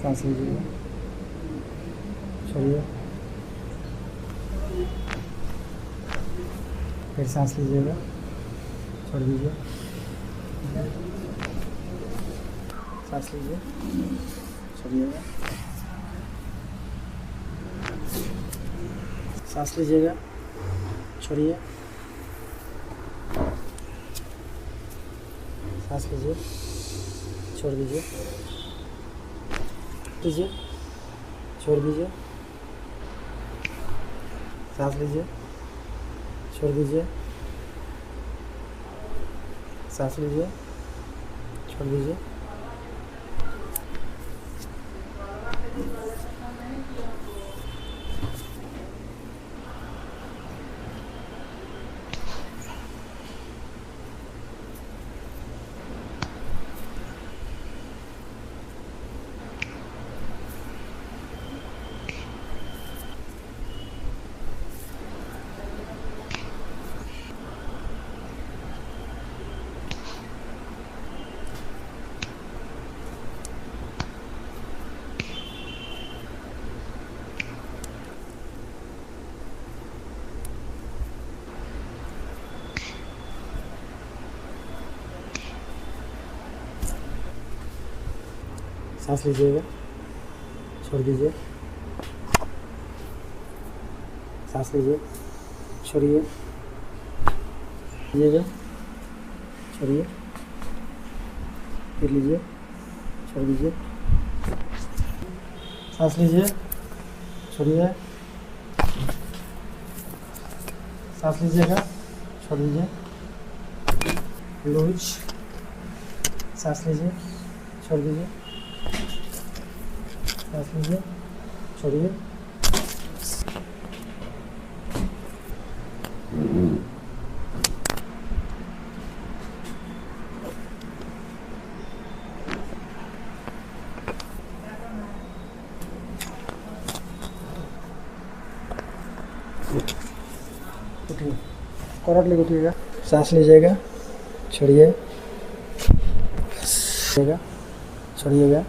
सांस लीजिएगा, छोड़िए, फिर सांस लीजिएगा, छोड़ दीजिए, सांस लीजिए, छोड़िएगा, सांस लीजिएगा, छोड़िए, सांस लीजिए, छोड़ दीजिए, लीजिए, छोड़ दीजिए, सांस लीजिए, छोड़ दीजिए, सांस लीजिए, छोड़ दीजिए, सांस लीजिएगा, छोड़ दीजिए, सांस लीजिए, छोड़िए, लीजिएगा, छोड़िए, फिर लीजिए, छोड़ दीजिए, सांस लीजिए, छोड़िए, सांस लीजिएगा, छोड़ दीजिए, लूज, सांस लीजिए, छोड़ दीजिए, सांस लीजिए, छोड़िए, उठिए, करवट लेके उठिएगा, सांस लीजिएगा, छोड़िए, छोड़िएगा,